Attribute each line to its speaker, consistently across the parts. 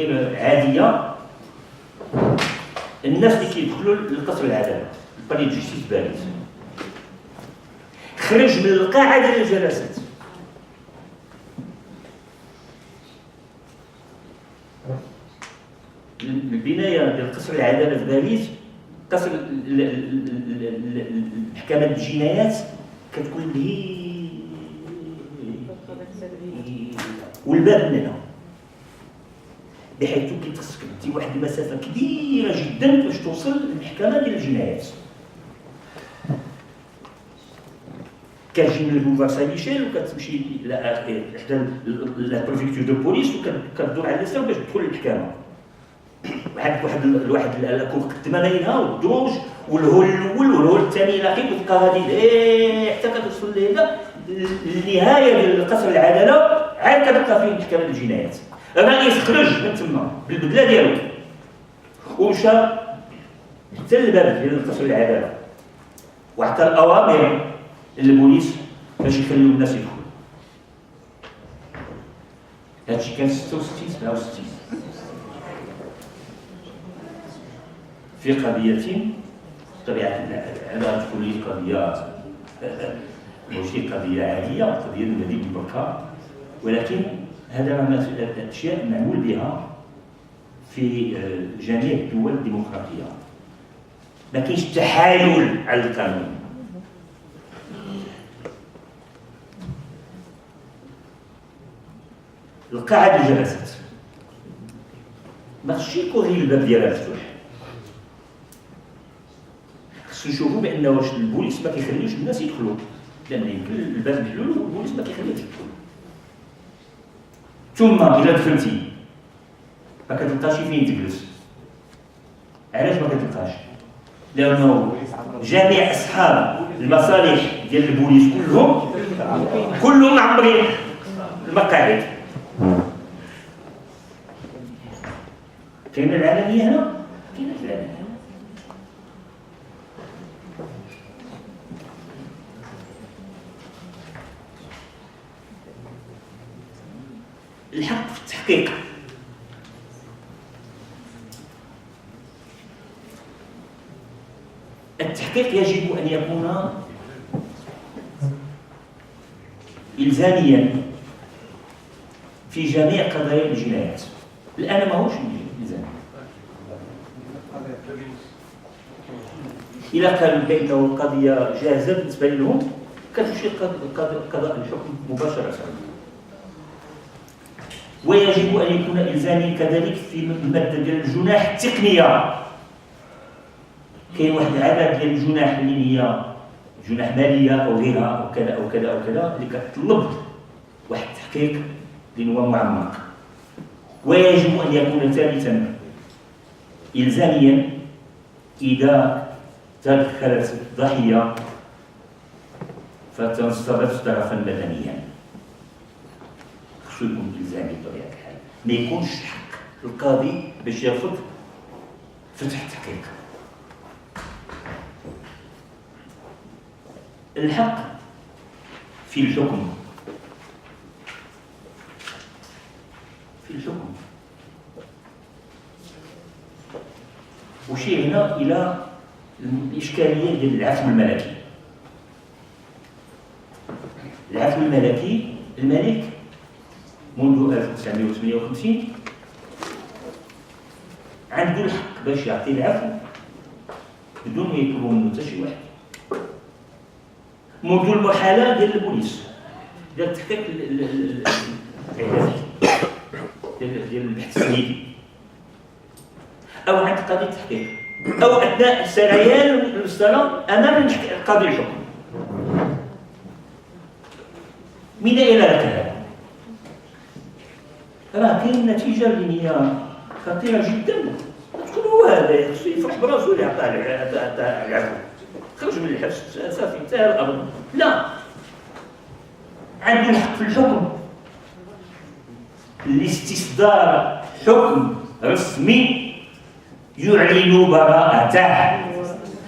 Speaker 1: عاديه. الناس اللي كيدخلوا لقصر العداله بالي جوستيس باريس خرج من القاعه ديال الجلسات. البنايه ديال قصر العداله في باريس، قصر محكمه الجنايات كتكون هي والباب من هنا، بحيث كيتخصك تدي واحد المسافه كبيره جدا باش توصل للمحكمه ديال الجنايات. كتجي من البوفار سان ميشيل وكتمشي لحدا لا بريفكتور دو بوليس وكتدور على اليسار باش تدخل للمحكمه. واحد لاكور قدام بينها والدروج والهول الاول والهول الثاني لاقيك وتبقى غادي حتى كتوصل للنهايه ديال قصر العداله، عاد كتبقى فيه محكمه الجنايات. الرئيس خرج من تما بالبدله ديالو ومشى حتى للباب ديال قصر العداله وعطى الاوامر للبوليس باش يخليو الناس يدخلوا. هادشي كان 66 67 في قضيه طبيعه على تكون قضيه ماشي قضيه عاديه، قضيه الذي بالبركه، ولكن هذا الاشياء معمول بها في جميع الدول الديمقراطيه. ما كاينش تحايل على القانون. القاعه ديال الجلسات ما خصش يكون غير الباب ديالها مفتوح، خصو يشوفوا بان واش البوليس ما كيخليوش الناس يدخلوا، لان يمكن الباب محلول والبوليس ما كيخليوش يدخلوا. ثم الا دخلتي ما كتلقاش فين تجلس. علاش ما كتلقاش؟ لانه جميع اصحاب المصالح ديال البوليس كلهم معمرين المقاعد. كاينه العلنيه هنا؟ كاينه العلنيه. الحق في التحقيق. التحقيق يجب أن يكون إلزاميا في جميع قضايا الجنايات. الآن ماهوش إلزامي. إذا كان بأنه القضية جاهزة بالنسبة لهم كتمشي قضاء الحكم مباشرة. ويجب أن يكون إلزامي كذلك في المادة ديال الجناح التقنية. كاين واحد العدد ديال الجناح اللي هي جناح مالية أو غيرها أو كذا أو كذا أو كذا اللي كتطلب واحد التحقيق اللي هو معمق. ويجب أن يكون ثالثا إلزاميا إذا تدخلت الضحية فتنصرف طرفا مدنيا. خصو يكون إلزامي بطبيعة الحال، ما يكونش حق القاضي باش يرفض فتح التحقيق. الحق في الحكم. وشير هنا إلى الإشكالية ديال العفو الملكي. العفو الملكي، الملك منذ 1958 عنده الحق باش يعطي العفو بدون ما يطلب منه حتى شي واحد. منذ المحاله ديال البوليس ديال التحقيق ديال البحث السنيدي او عند قاضي التحقيق او اثناء سريان المسألة امام قاضي الحكم. من الى لك هذا؟ راه كاين نتيجه اللي هي خطيره جدا. تقول هو هذا يفرح براسو اللي عطاه العفو، خرج من الحبس صافي انتهى الامر. لا، عنده الحق في الحكم لاستصدار حكم رسمي يعلن براءته،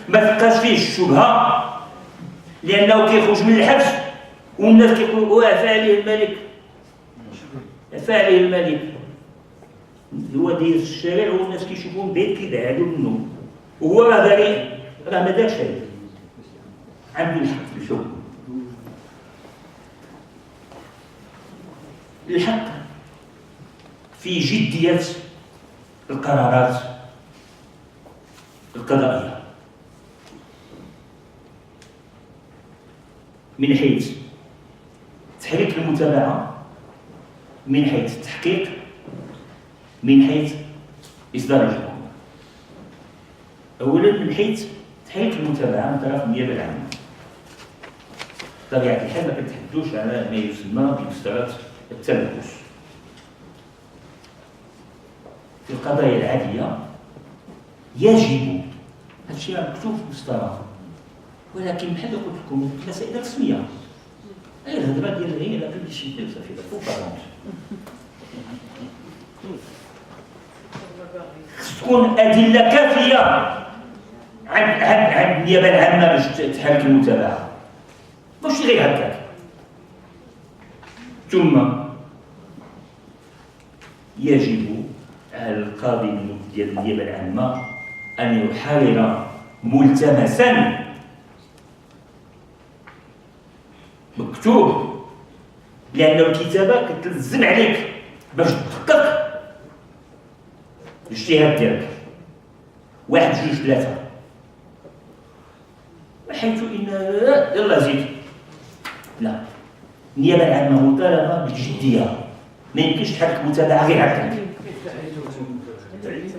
Speaker 1: ما تبقاش فيه الشبهه، لانه كيخرج من الحبس والناس كيقولوا عفا عليه الملك، عفا عليه الملك. هو داير في الشارع والناس كيشوفوه من بعيد كيبعدوا منه، وهو راه بريء، راه ما دارش هذا، عنده الحق في الحكم. الحق في جدية القرارات القضائية من حيث تحريك المتابعة، من حيث التحقيق، من حيث إصدار الحكم. أولا من حيث تحريك المتابعة من طرف النيابة العامة. طبيعة الحال ما كنتحدثوش على ما يسمى بمسطرات التلبس. في القضايا العادية يجب، هذا الشيء مكتوب في المسطرة، ولكن بحال قلت لكم مسائل رسمية. أي الهضرة ديال هي لا بيبليسيتي وصافي لا فوق تكون أدلة كافية عند النيابة العامة باش تحرك المتابعة، ماشي غير هكاك. ثم يجب على القاضي ديال النيابة العامة أن يحرر ملتمسا مكتوب، لأن الكتابة كتلزم عليك باش تحقق الاجتهاد ديالك. 1 2 3 حيث إن يلا زيد، لا، النيابة العامة مطالبة بالجدية، ما يمكنش تحرك متابعة غير هكاك،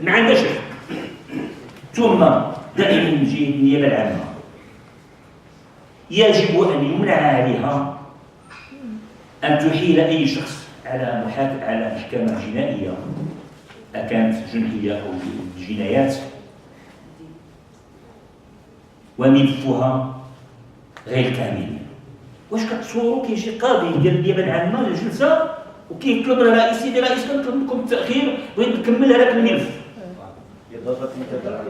Speaker 1: ما عندهاش حق. ثم دائما من جهة النيابة العامة يجب أن يمنع عليها أن تحيل أي شخص على محكمة جنائية، أكانت جنحية أو جنايات وملفها غير كامل. واش كتصوروا كيجي قاضي ديال النيابة العامة للجلسة وكيطلب الرئيسي ديال الرئيس كنطلب منكم التأخير بغيت نكمل هذاك الملف؟
Speaker 2: إضافة متابعة.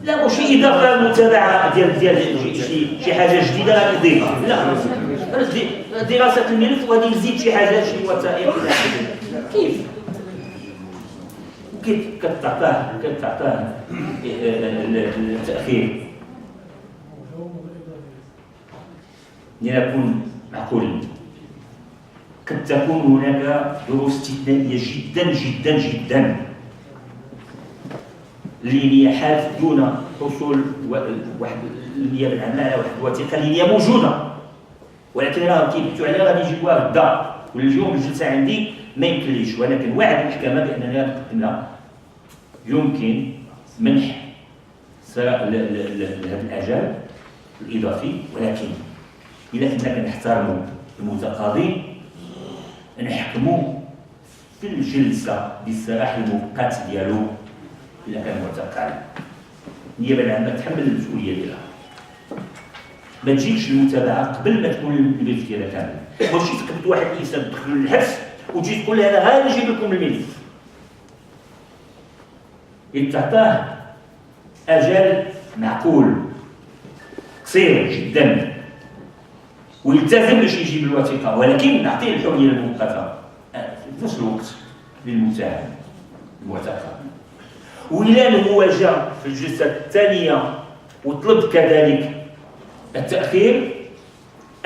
Speaker 1: لا ماشي إضافة المتابعة ديال شي حاجة جديدة لا تضيفها، لا، دراسة الملف وغادي نزيد شي حاجة، شي وثائق كيف؟ كتعطاه التأخير لنكون معقولين. قد تكون هناك ظروف استثنائية جدا جدا جدا اللي هي حالة دون حصول واحد النيابة العامة على واحد الوثيقة اللي هي موجودة، ولكن راه كيبحثوا عليها غادي يجيبوها غدا ولا اليوم الجلسة عندي ما يمكنليش، ولكن واحد المحكمة بأنني غنقدم لها يمكن منح هذا الأجل الإضافي. ولكن إذا كنا كنحترموا المتقاضي نحكموا في الجلسة بالسراح المؤقت ديالو إذا كان معتقل. النيابة العامة تحمل المسؤولية ديالها، ما تجيش المتابعة قبل ما تكون الملف ديالها كامل. ماشي تقبض واحد الإنسان تدخلو للحبس وتجي تقول له أنا غادي نجيب لكم الملف. تعطاه أجل معقول قصير جدا ويلتزم باش يجيب الوثيقة، ولكن نعطيه الحرية المؤقتة في نفس الوقت للمتهم المعتقل. وإلا هو جا في الجلسة الثانية وطلب كذلك التأخير،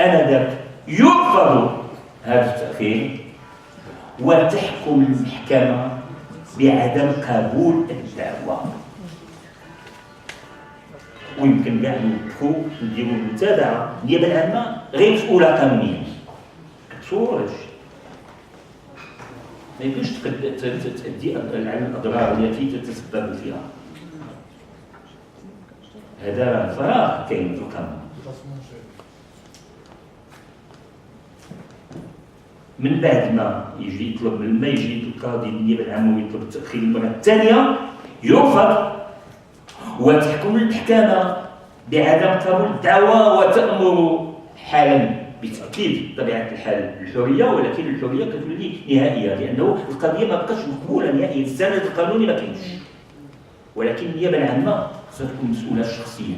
Speaker 1: آنذاك يرفض هذا التأخير وتحكم المحكمة بعدم قبول الدعوة. ويمكن كاع نوقفوا نديروا المتابعة. النيابة العامة غير مسؤولة قانونيا. كتصور هادشي ما يمكنش تأدي على الأضرار التي تتسبب فيها. هذا فراغ كاين في القانون. من بعد ما يجي يطلب، لما يجي القاضي النيابة العامة ويطلب التأخير المرة الثانية يرفض وتحكم المحكمة بعدم قبول الدعوة وتأمر حالا بتأكيد طبيعة الحال الحرية، ولكن الحرية كتولي نهائية لأنه القضية ما بقاش مقبولة نهائيا، السند القانوني ما كاينش. ولكن النيابة العامة ستكون مسؤولة شخصيا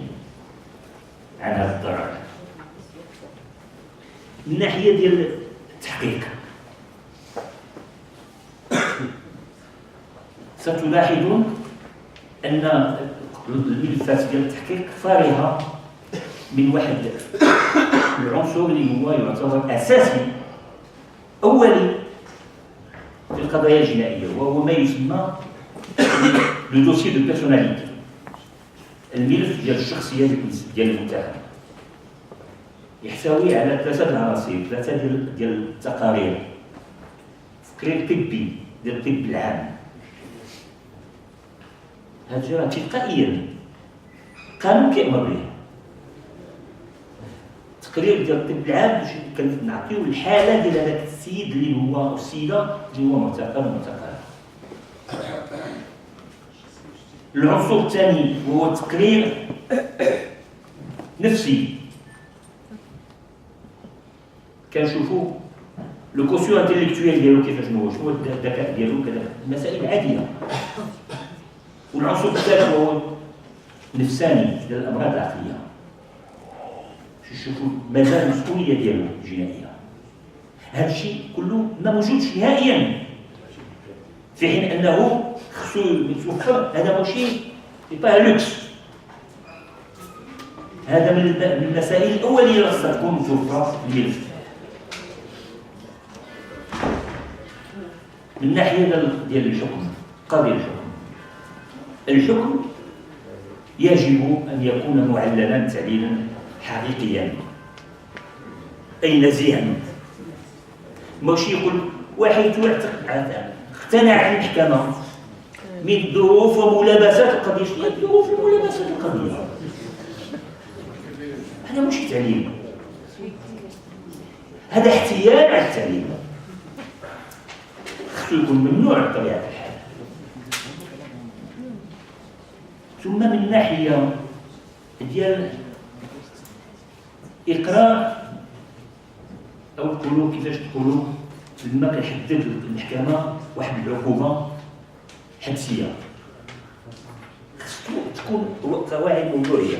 Speaker 1: عن هذا الضرر. من ناحية ديال التحقيق، ستلاحظون أن الملفات ديال التحقيق فارغة من واحد العنصر اللي هو يعتبر أساسي أولي في القضايا الجنائية، وهو ما يسمى لو دوسي دو بيرسوناليتي، الملف ديال الشخصية ديال المتهم. يحتوي على 3 العناصر، 3 ديال التقارير. تقرير طبي ديال الطب العام، هذا راه تلقائيا قانون كيأمر به. تقرير ديال الطب العام باش كنعطيو الحاله ديال هذاك السيد اللي هو السيده اللي هو معتقل. العنصر الثاني هو تقرير نفسي، كنشوفوا لو كوسيو انتيليكتويل ديالو كيفاش شنو الذكاء ديالو كذا، مسائل عاديه. والعنصر الثالث هو نفساني ديال الامراض العقليه، باش نشوفوا مدى المسؤوليه ديالو الجنائيه. هذا الشيء كله ما موجودش نهائيا، في حين انه خصو يتوفر. هذا ماشي با لوكس، هذا من المسائل الاوليه اللي خصها تكون متوفره في الملف. من ناحيه ديال الحكم، قضيه الحكم يجب ان يكون معللا تعليلا حقيقيا، اي نزيها. ماشي يقول واحد اقتنع المحكمه من ظروف وملابسات القضيه. شنو هي ظروف وملابسات القضيه؟ هذا ماشي تعليم، هذا احتيال على التعليم، خصو يكون ممنوع بطبيعه الحال. ثم من ناحيه ديال اقرار او تقولوا كيفاش تقولوا، لما كيحدد المحكمه واحد العقوبه حبسيه، خصو تكون قواعد موضوعيه.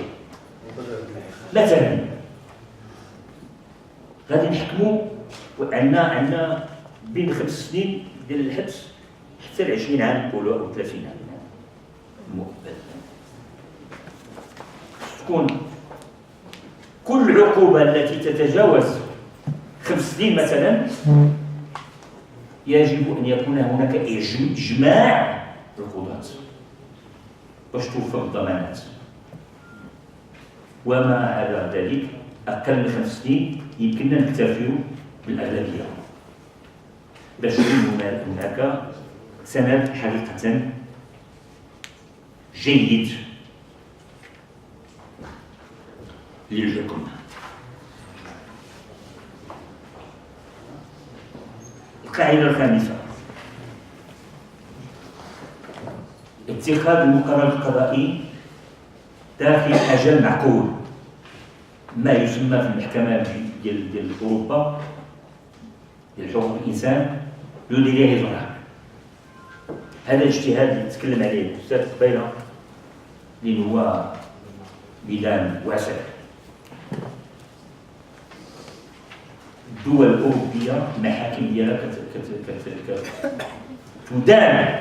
Speaker 1: مثلا غادي نحكموا عندنا بين 5 سنين ديال الحبس حتى ل 20 عام نقولوا او 30 عام مؤبد. تكون كل عقوبه التي تتجاوز 5 سنين مثلا يجب ان يكون هناك اجماع القضاة باش توفر الضمانات، وما على ذلك اقل من 5 سنين يمكننا نكتفيو بالاغلبيه باش يكون هناك سند حقيقه جيد للحكم. القاعده الخامسه، اتخاذ المقرر القضائي داخل اجل معقول، ما يسمى في المحكمه ديال اوروبا ديال حقوق الانسان لو ديلي ريزونابل. هذا الاجتهاد اللي تكلم عليه الاستاذ قبيله اللي هو ميدان واسع. الدول الاوروبيه المحاكم ديالها تدان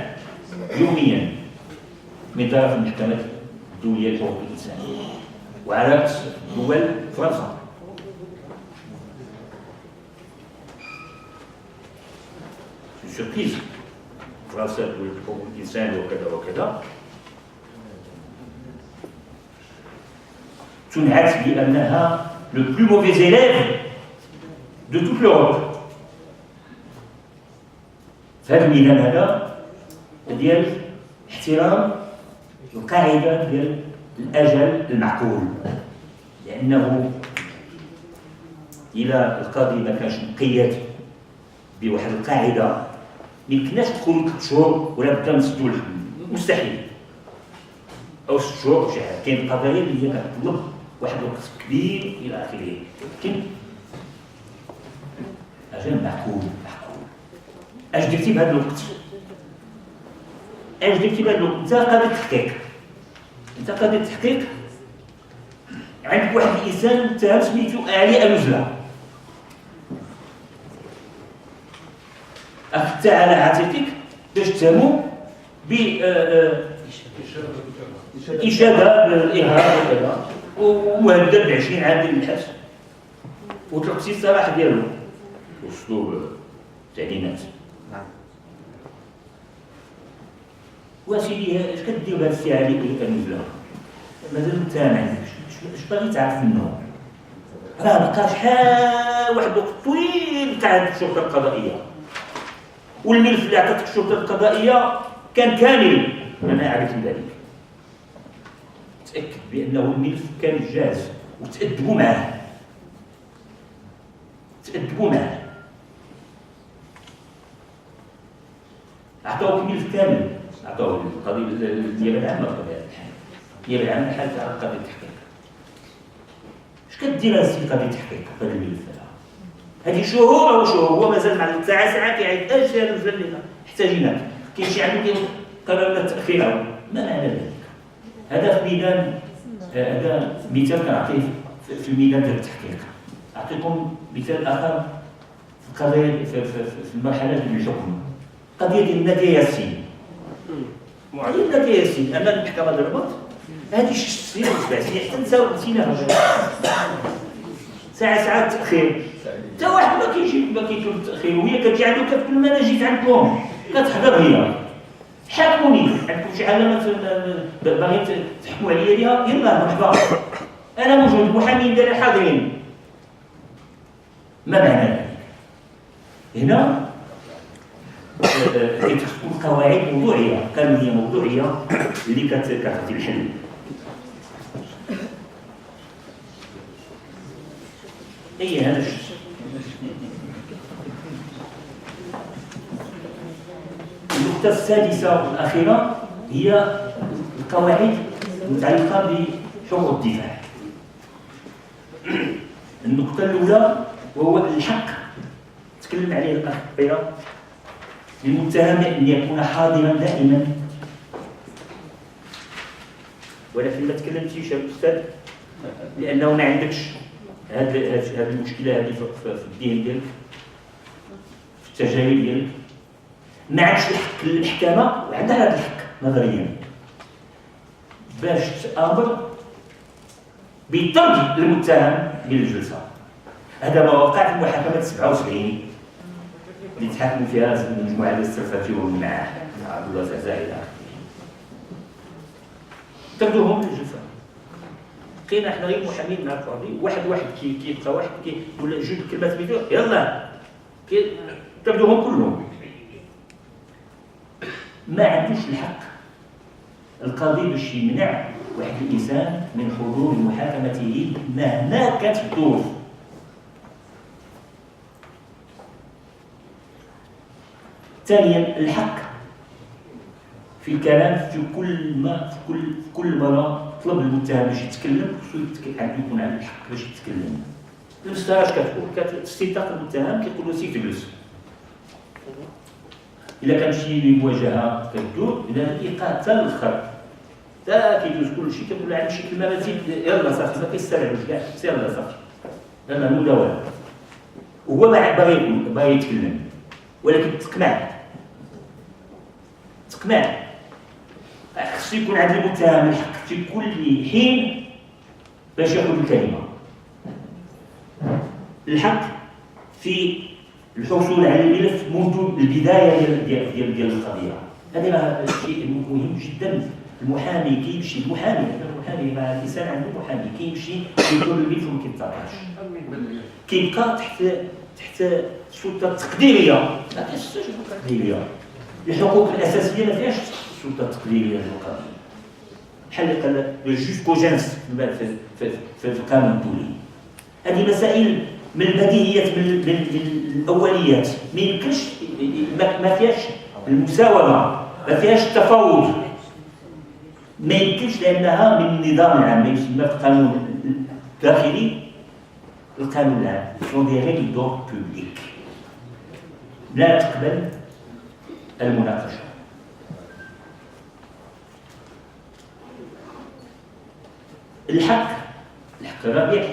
Speaker 1: يوميا من طرف المحكمه الدوليه لحقوق الانسان، وعلى عكس دول فرنسا. سوربريز، فرنسا دولة حقوق الانسان وكذا وكذا تنعت بانها لو بلو موفيز إليف دو توت لوروب. في هذا الميدان هذا ديال احترام القاعده ديال الاجل المعقول، لانه الى القاضي ما كانش مقيد بواحد القاعده ما يمكنناش تكون 3 شهور ولا بدا نسدو الحكم، مستحيل، او 6 شهور او شي حاجه. كاين قضايا اللي هي كتطلب واحد الوقت كبير الى اخره، لكن اجل معقول. اش درتي بهذا الوقت؟ انت قاضي التحقيق، عندك واحد الانسان متهم سميتو علي الوزله، اخذت على عاتقك باش تهمو إشادة بالإرهاب وكذا، ومهدد ب20 عام ديال الحبس، وتلقيتي الصراحة ديالو أسلوب تعليمات. وسيدي اش كدير بهاد الساعة اللي كنوزلها؟ مازال انت ما عندكش، اش باغي تعرف منه؟ راه بقى شحال واحد الوقت طويل تاع الشرطة القضائية، والملف اللي عطاتك الشرطة القضائية كان كامل، أنا أعرف ذلك. تأكد بأنه الملف كان جاهز وتأدبوا معاه. عطاوك الملف كامل، عطاوه القضية النيابة العامة بطبيعة الحال. النيابة العامة حالة على قضية التحقيق. اش كدير هذه قضية التحقيق هذا الملف هذا؟ هذه شهور هو مازال مع ساعة كيعيط اش هذا الفلانة احتاجيناك. كاين شي عندو قرر التأخير، ما معنى ذلك؟ هذا في ميدان، هذا مثال كنعطيه في الميدان ديال التحقيق. أعطيكم مثال آخر في القضايا في المرحلة ديال الحكم، قضية ديال نادية ياسين. قضية نادية ياسين أمام المحكمة ديال الرباط، هذه 6 سنين و 7 سنين حتى نسيناها. ساعات تأخير، حتى واحد ما كيطلب التأخير، وهي كتجي عندو كتقول لهم أنا جيت عندكم، كتحضر هي حاكموني، عندكم شي علامات باغي تحكموا عليا بها، يلاه مرحبا انا موجود، المحامين ديالي حاضرين. ما معنى ذلك؟ هنا كتكون قواعد موضوعيه، قانونيه موضوعيه اللي كتعطي الحل. اي هذا الشيء. النقطة السادسة والأخيرة هي القواعد المتعلقة بحقوق الدفاع. النقطة الأولى وهو الحق، تكلم عليه الأخ بيرة، للمتهم أن يكون حاضرا دائما. ولكن ما تكلمتيش يا أستاذ، لأنه ما عندكش هذه المشكلة هذه في الدين ديالك، في التجارب ديالك. ما عندش الحق للمحكمة، وعندها هذا الحق نظريا باش تأمر بطرد المتهم من الجلسة. هذا ما وقع في محاكمة 77 اللي تحاكموا فيها مجموعة ديال السلفاتي والمناع عبد الله زعزعي إلى آخره. طردوهم من الجلسة. لقينا حنا غير محامين مع القاضي، واحد كيبقى واحد ولا جوج كلمات بيدو يلاه طردوهم كلهم. ما عندوش الحق القاضي باش يمنع واحد الانسان من حضور محاكمته مهما كانت الظروف. ثانيا الحق في الكلام في كل مره طلب المتهم باش يتكلم، عنده يكون عنده الحق باش يتكلم. المسطره اش كتقول؟ كتستيقظ المتهم كيقول له سير تجلس. إلا كان شي مواجهة كدور، إذا الإيقاع حتى للآخر، حتى كيدوز كل شيء كتقول له عندك شي كلمة ما تزيد، يلاه صافي ما كيستوعبوش كاع، يلاه صافي، يلاه نوض والو. وهو ما باغي يتكلم، ولكن تقمع. خصو يكون عند المتهم الحق في كل حين باش ياخذ الكلمة. الحق في الحصول على الملف منذ البدايه ديال القضيه. هذا شيء مهم جدا. المحامي كيمشي، المحامي مع الانسان عنده محامي كيمشي كيقول الملف وما كيتطاقش، كيبقى تحت السلطه التقديريه. ما كاينش السلطه التقديريه، الحقوق الاساسيه ما فيهاش السلطه التقديريه للقاضي. بحال اللي قال جوستو جانس في القانون الدولي. هذه مسائل من البديهيات، من الاوليات، ما يمكنش ما فيهاش المساومه، ما فيهاش التفاوض، ما يمكنش، لانها من النظام العام، ما يسمى في القانون الداخلي القانون العام، سون دي ريغل دور بوبليك لا تقبل المناقشه. الحق الرابع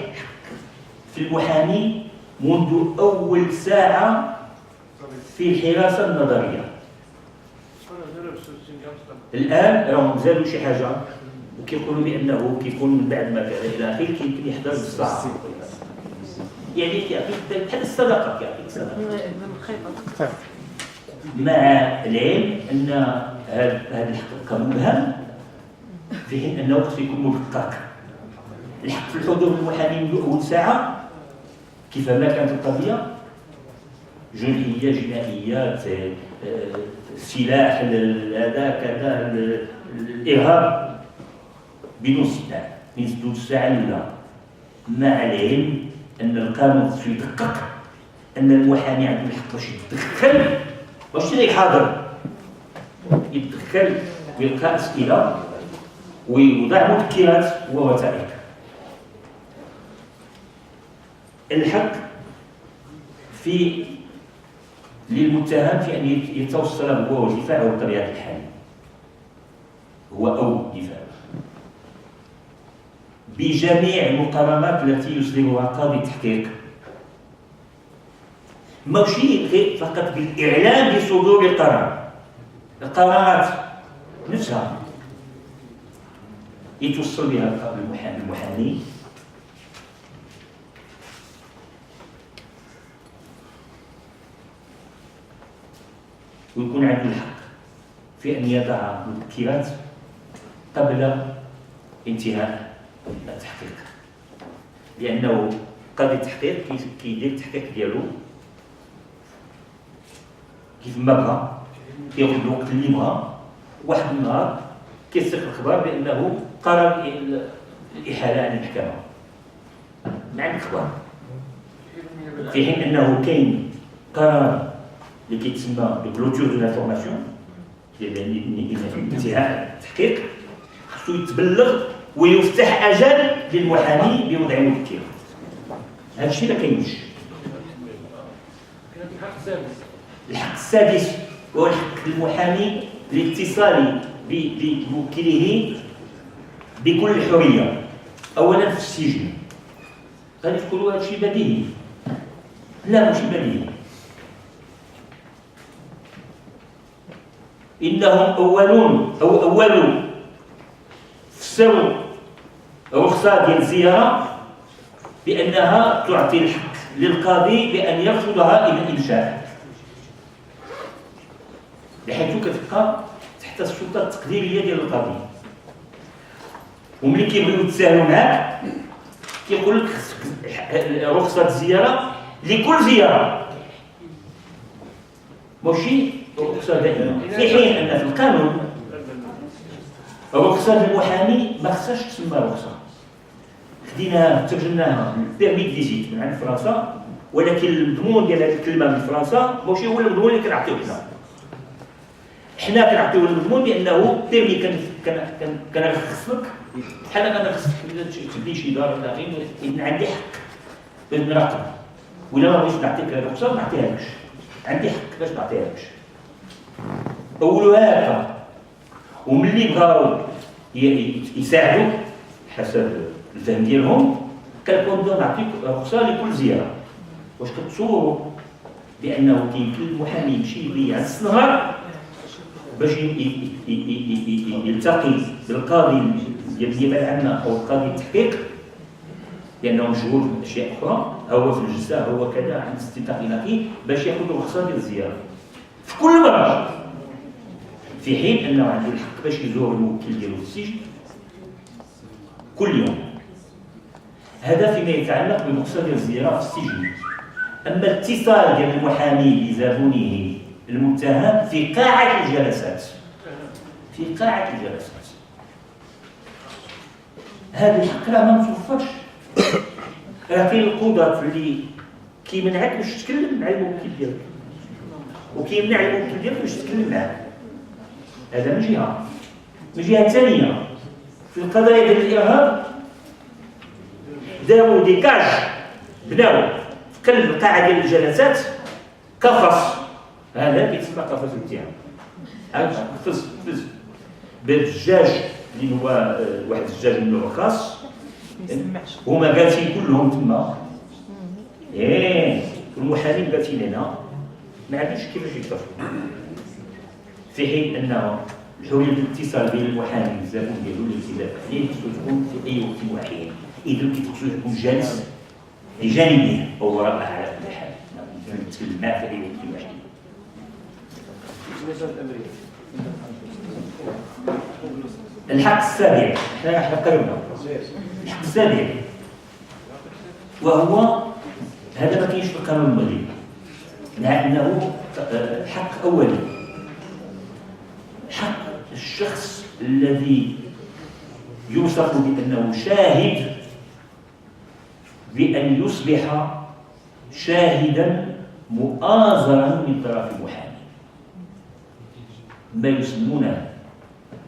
Speaker 1: في المحامي منذ أول ساعة في الحراسة النظرية. الان راهم زادوا شي حاجه وكيقولوا بانه كيكون من بعد ما كذا الى اخره كيمكن يحضر بالساعه، يعني كيعطيك بحال الصدقه، كيعطيك صدقه مع العلم ان هذا الحقيقه مبهم، في حين انه خصو يكون مدقق. الحق في الحضور المحامي منذ اول ساعه كيفما كانت القضيه جنائيه، جنائيات، سلاح، هذا كذا، الارهاب، بدون استثناء من حدود الساعه الاولى، مع العلم ان القانون خصو يدقق ان المحامي عنده الحق باش يتدخل، ماشي غير حاضر، يتدخل ويلقى اسئله ويوضع مذكرات ووثائق. الحق في للمتهم في ان يتوصل هو ودفاعه بطبيعه الحال، هو او دفاعه بجميع المقررات التي يصدرها قاضي التحقيق، ماشي فقط بالاعلام بصدور القرار، القرارات نفسها يتوصل بها المحامي ويكون عنده الحق في ان يضع مذكرات قبل انتهاء التحقيق، لانه قاضي التحقيق كيدير التحقيق ديالو كيف ما بغا، كياخذ الوقت اللي بغا، واحد النهار كيصدق الخبر بانه قرر الاحاله عن المحكمه مع الاخبار، في حين انه كاين قرار اللي كيتسمى بكلوتور دو لافورماسيون، يعني انتهاء التحقيق، خصو يتبلغ ويفتح اجل للمحامي بوضع مذكره. هذا الشيء ما كاينش. الحق السادس هو الحق المحامي الاتصال بموكله بكل حريه، اولا في السجن. غادي تقولوا هذا الشيء بديهي، لا ماشي بديهي. انهم اول فسروا رخصه ديال الزياره بانها تعطي الحق للقاضي بان يرفضها الى الانشاء، بحيث كتبقى تحت السلطه التقديريه ديال القاضي. وملي كيبغيو يتساهلوا معاك كيقول لك رخصه الزياره لكل زياره، ماشي رخصه دائمه، في حين ان في القانون رخصه المحامي ما خصهاش تسمى رخصه. خديناها ترجمناها بيرمي فيزيت من عند فرنسا، ولكن المضمون ديال هذه الكلمه من فرنسا ماشي هو المضمون اللي كنعطيوه حنا كنعطيوه المضمون بانه بيرمي كنرخص لك بحال انا خصك تبني شي دار ولا غير، ان عندي حق باش نراقب، ولا ما بغيتش نعطيك الرخصه ما نعطيهالكش، عندي حق باش نعطيهالكش. اولها هكا، وملي بغاو يساعدوا حسب الفهم ديالهم كنكون بداو نعطيك رخصه لكل زياره. واش كتصوروا بانه كيمكن المحامي يمشي يعس النهار باش يلتقي بالقاضي ديال النيابه العامه او القاضي التحقيق لانه مشغول باشياء اخرى، هو في الجلسه، هو كذا عند استنتاج الى اخره، باش ياخذ الرخصه ديال الزياره في كل مره، في حين انه عنده الحق باش يزور الموكل ديالو في السجن كل يوم. هذا فيما يتعلق بالرخصه ديال الزياره في السجن. اما الاتصال ديال المحامي بزبونه المتهم في قاعه الجلسات، في قاعه الجلسات، هذا الحق راه ما متوفرش. راه كاين القضاة اللي كيمنعك باش تتكلم مع الموكل ديالك، وكيمنع الموكل ديالك باش تتكلم معاه. هذا من جهه. من جهه ثانيه في القضايا ديال الارهاب داو ديكاج، بناو في قلب القاعه ديال الجلسات قفص، هذا كيتسمى قفص الاتهام. هذا قفص بالدجاج اللي هو واحد الدجاج من نوع خاص، هما جالسين كلهم تما، المحامين جالسين هنا ما عندوش كيفاش يتصرفوا، في حين انه الحريه الاتصال بين المحامي والزبون ديالو اللي كيدافع عليه خصو تكون في اي وقت معين. اذا خصو تكون جالس بجانبه او وراءه على كل حال، نتكلم معاه في اي وقت معين. الحق السابع، احنا قربنا. الحق السابع وهو هذا ما كاينش في القانون المغربي، مع انه حق اولي، حق الشخص الذي يوصف بانه شاهد بان يصبح شاهدا مؤازرا من طرف المحامي، ما يسمونه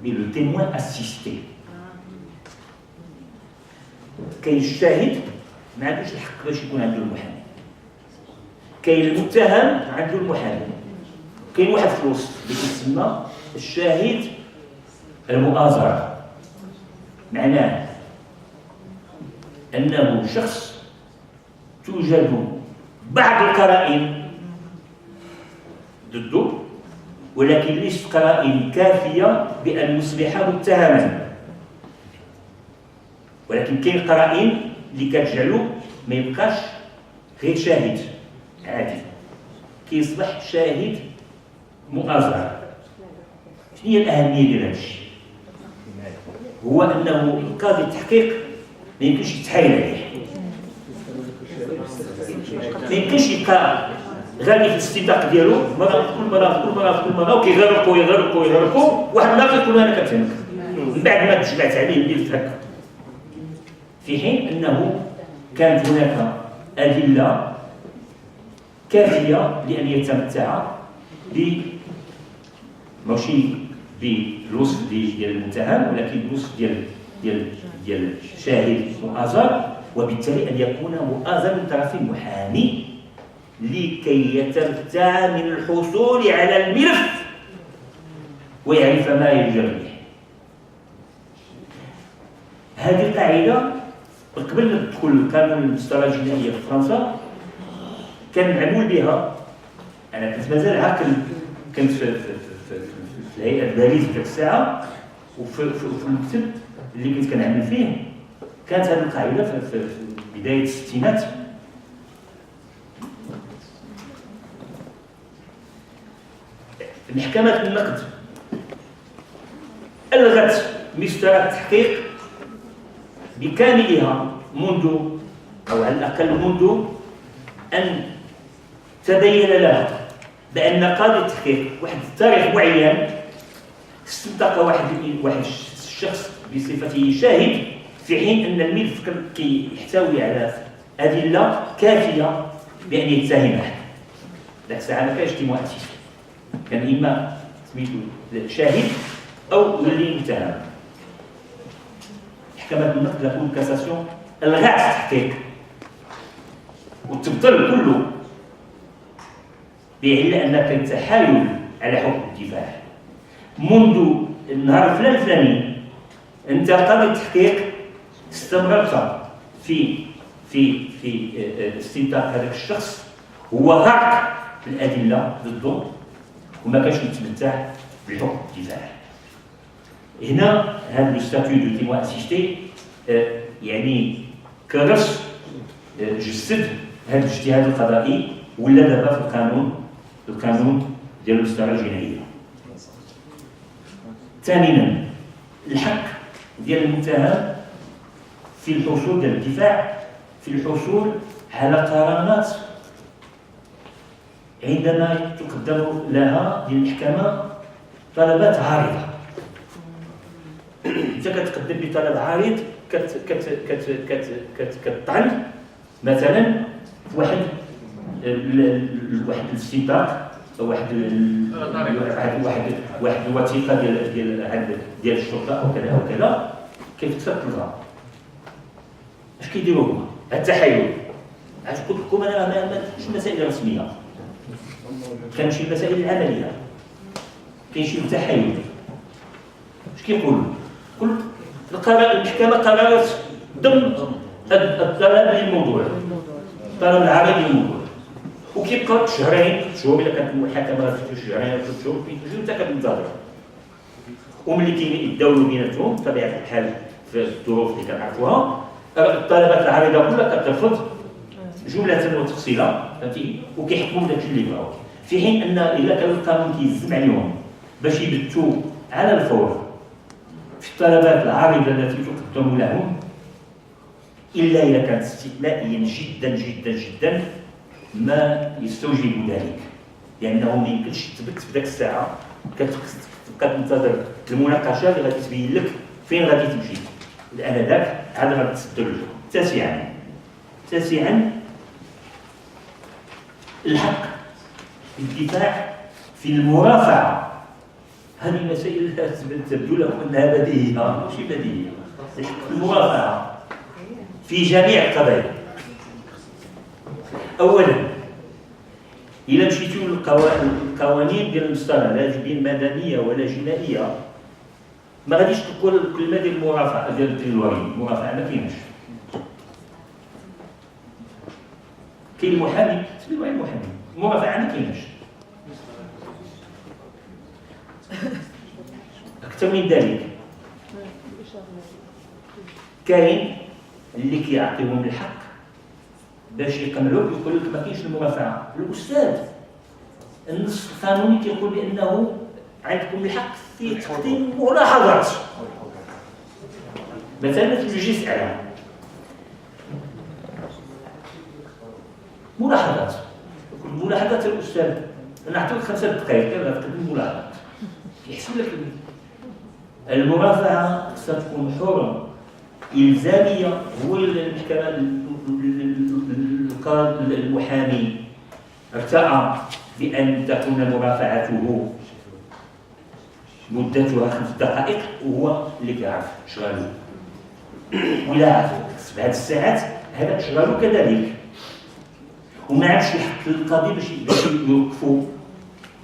Speaker 1: بالتيموان اسيستي. كاين الشاهد ما عندوش الحق باش يكون عنده المحامي، كاين المتهم عنده المحامي، كاين واحد في الوسط اللي كيتسمى الشاهد المؤازر. معناه انه شخص توجد بعض القرائن ضده، ولكن ليست قرائن كافيه بان يصبح متهما، ولكن كاين قرائن اللي كتجعلو ما يبقاش غير شاهد عادي، كيصبح شاهد مؤازر. شنو هي الاهميه ديال هذا الشيء؟ هو انه قاضي التحقيق ما يمكنش يتحايل عليه، ما يمكنش يبقى غادي في الاستنطاق ديالو كل مره وكيغرقوا واحد ما كيقول انا كنفهمك من بعد ما تجمعت عليه اللي هكا، في حين انه كانت هناك ادله كافيه لان يتمتع ماشي بالوصف ديال المتهم، ولكن بالوصف ديال شاهد مؤازر، وبالتالي ان يكون مؤازر من طرف المحامي لكي يتمتع من الحصول على الملف ويعرف ما يجري به. هذه القاعده قبل ما تدخل القانون المسطره الجنائيه في فرنسا كان معمول بها. انا كنت مازال عاقل، كنت في الهيئه باريس في ذاك الساعه، وفي المكتب اللي كنت كنعمل فيه كانت هذه القاعده في بدايه الستينات. محكمة النقد ألغت مسطرة التحقيق بكاملها منذ، أو على الأقل منذ أن تبين لها بأن قاضي التحقيق واحد التاريخ معين استنطق واحد الشخص بصفته شاهد، في حين أن الملف يحتوي على أدلة كافية بأن يتهمه. ذاك الساعة ما كانش تيموان اسيستي، كان إما سميتو شاهد أو ولي متهم. محكمة النقد لا كون كاساسيون ألغت التحقيق وتبطل كله بعلة أن كان تحايل على حكم الدفاع. منذ النهار الفلاني أنت قاضي التحقيق استمرت في استنطاق هذاك الشخص، هو غرق في الأدلة ضده وما كانش يتمتع بحكم الدفاع. هنا هذا الستاتيو دو تيموان اسيستي يعني كرس جسد هذا الاجتهاد القضائي، ولا دابا في القانون ديال المسطره الجنائيه. ثانيا الحق ديال المتهم في الحصول ديال الدفاع في الحصول على قرارات عندما تقدم لها للمحكمة طلبات عارضة. انت كتقدم بطلب عارض كتطعن مثلا في واحد الاستنطاق، واحد الوثيقة ديال الشرطة او كذا او كذا، كيف تلغى؟ اش كيديروا هما؟ التحايل. عاد قلت لكم انا ما كاينش مسائل رسميه، كان شي مسائل العمليه، كاين شي تحايل. اش كيقولوا؟ قلت المحكمه قررت ضمن الطلب للموضوع، الطلب العرضي للموضوع، وكيبقى شهرين 3 شهور الا كانت المحاكمه غتمشي شهرين ولا 3 شهور، انت كتنتظر. وملي كيتداولوا بيناتهم بطبيعه الحال في الظروف اللي كنعرفوها الطلبات العريضه كلها كترفض جمله وتفصيلا فهمتي وكيحكموا بداك اللي بغاو، في حين ان الا كان القانون كيزم عليهم باش يبتوا على الفور في الطلبات العارضه التي تقدم لهم الا اذا كانت استثنائيا جدا جدا جدا ما يستوجب ذلك، لانه ما يمكنش تثبت في ذاك الساعه كتبقى تنتظر المناقشه اللي غادي تبين لك فين غادي تمشي، لان ذاك عاد غادي تسد الجو. تاسعا الحق الدفاع في المرافعه. هذه مسائل تبدو لكم انها بديهيه، ماشي بديهيه. المرافعه في جميع القضايا. اولا الا مشيتوا للقوانين ديال المسطره لا بين مدنيه ولا جنائيه ما غاديش تقول الكلمه ديال المرافعه ديال الوالي، المرافعه ما كايناش. كاين المحامي سميتو غير المحامي، المرافعه ما كايناش. اكثر من ذلك كاين اللي كيعطيهم الحق باش يقنعوك يقول لك ما كاينش المرافعه. الاستاذ النص القانوني كيقول بانه عندكم الحق في تقديم ملاحظات، مثلا في المجلس الاعلى ملاحظات، ملاحظات الاستاذ انا نعطيك 5 دقائق غير تقدم ملاحظات يحسب لك. المرافعه خصها تكون حره الزاميه. هو المحكمه المحامي ارتأى بأن تكون مرافعته مدتها 5 دقائق وهو اللي كيعرف شغالو، ولا عرف 7 الساعات هذا شغالو كذلك، وما عرفش يحط القاضي باش يوقفوا.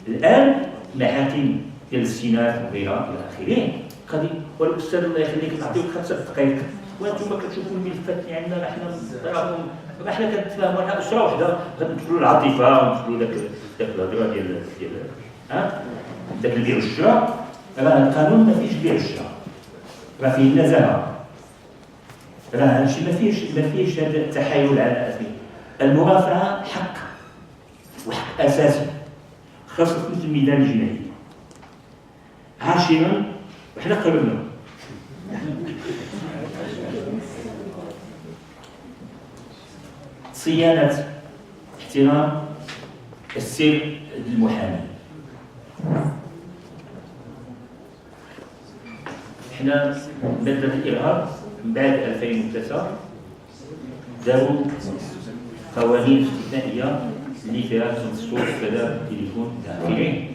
Speaker 1: الآن محاكم ديال السينات وغيرها إلى آخره القاضي والأستاذ الله يخليك نعطيوك 5 دقائق وانتم كتشوفوا الملفات اللي عندنا حنا كنتفاهموا على اسره وحده غندخلوا العاطفه وندخلوا داك الهضره ديال داك البيع والشراء. راه القانون ما فيهش بيع والشراء، راه فيه النزاهه، راه هادشي ما فيهش هذا التحايل على الاخرين. المرافعه حق وحق اساسي خاصه في الميدان الجنائي. عاشرا وحنا قررنا صيانة احترام السر المحامي. احنا مادة الإرهاب من بعد 2003 داروا قوانين استثنائية اللي فيها الصوت كذا التليفون إلى آخره،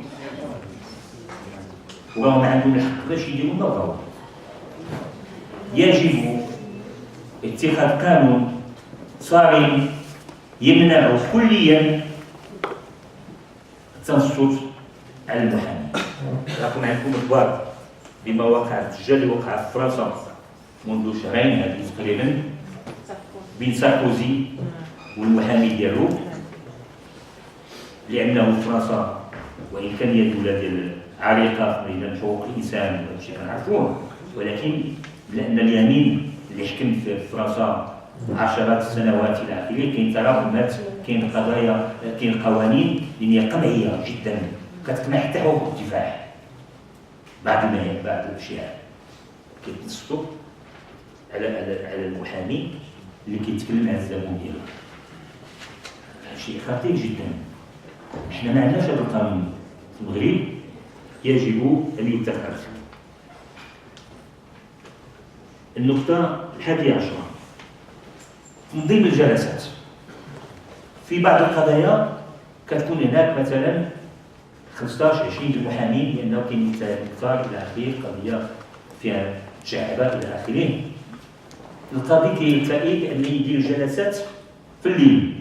Speaker 1: وراهم عندهم الحق باش يديروا ما بغاو. يجب اتخاذ قانون صارم يمنع كليا التنصت على المحامي. راكم عندكم اخبار بما وقع الدجال اللي وقع في فرنسا منذ شهرين هذه تقريبا بين ساركوزي والمحامي ديالو، لانه فرنسا وان كان هي دوله ديال عريقه في ميدان حقوق الانسان هادشي كنعرفوه، ولكن لان اليمين اللي حكم في فرنسا عشرات السنوات الى اخره كاين تراكمات، كاين قضايا، كاين قوانين اللي هي قمعيه جدا كتقمع حتى حقوق الدفاع. بعض الاشياء كيتنصتوا على المحامي اللي كيتكلم عن الزبون ديالو. شيء خطير جدا. احنا ما عندناش هذا القانون في المغرب، يجب ان يتخذ. النقطه 11 تنظيم الجلسات. في بعض القضايا كتكون هناك مثلا 15 20 المحامين لانه كاين كثار الى اخره، قضيه فيها تشعبات الى اخره. القاضي كيتفائل بان يدير جلسات في الليل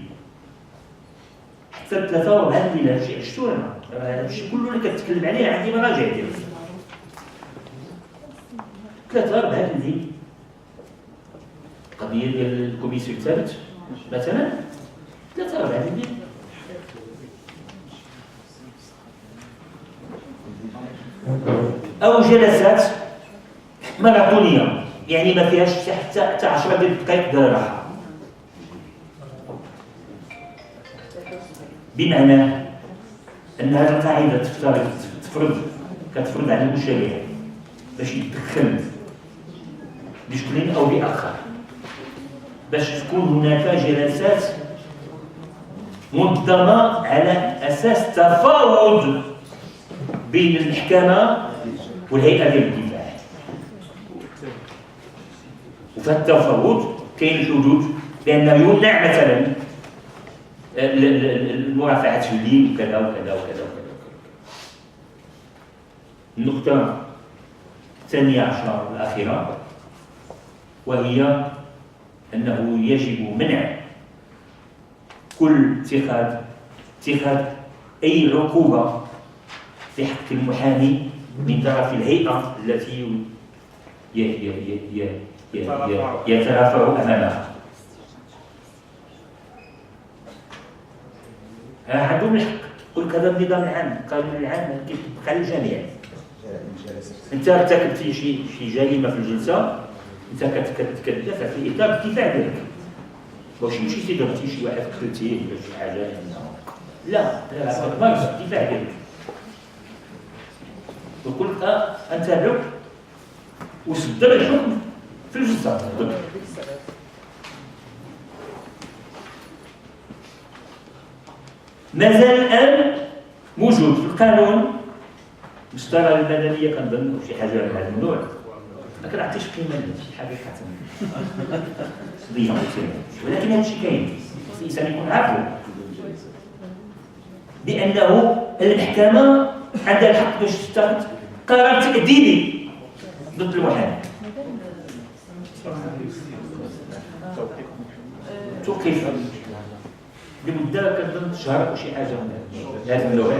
Speaker 1: حتى 3 و 4 الليل. هادشي عشتو انا، هادشي كله اللي كتكلم عليه عندي مراجع ديالو. 3 و 4 الليل قضيه ديال الكوميسيون الثالث مثلا 3 و 4 الليل. أو جلسات ماراثونيه، يعني ما فيهاش حتى 10 دقائق ديال الراحه، بمعنى ان هذه القاعده كتفرض على المشارع باش يدخل بشكل او باخر باش تكون هناك جلسات منظمه على اساس تفاوض بين المحكمه والهيئه ديال الدفاع. وفي التفاوض كاين الحدود لانه يمنع مثلا المرافعات في الليل وكذا وكذا وكذا وكذا. النقطه الثانيه عشر الاخيره وهي انه يجب منع كل اتخاذ اي عقوبه في حق المحامي من طرف الهيئه التي يترافع امامها. عندهم الحق، يقول هذا النظام العام، القانون العام كيطبق على الجميع. انت ارتكبت شي جريمه في الجلسه، انت كتدافع في اطار الدفاع ديالك، واش مشيتي ضربتي شي واحد قتلتيه ولا شي حاجه، لا كتمارس الدفاع ديالك. وقلت انت لك وصدر الحكم في الجلسه ضدك. مازال الان موجود في القانون المسطره المدنيه كنظن او شي حاجه من هذا النوع، ما كنعطيش قيمه لشي حقيقه قضيه ولكن هذا الشيء كاين، خص الانسان يكون عارفه بانه المحكمه عندها الحق باش تتخذ قرار تأديبي ضد المحامي. توقف لمده كنظن شهر او شي حاجه من هذا النوع.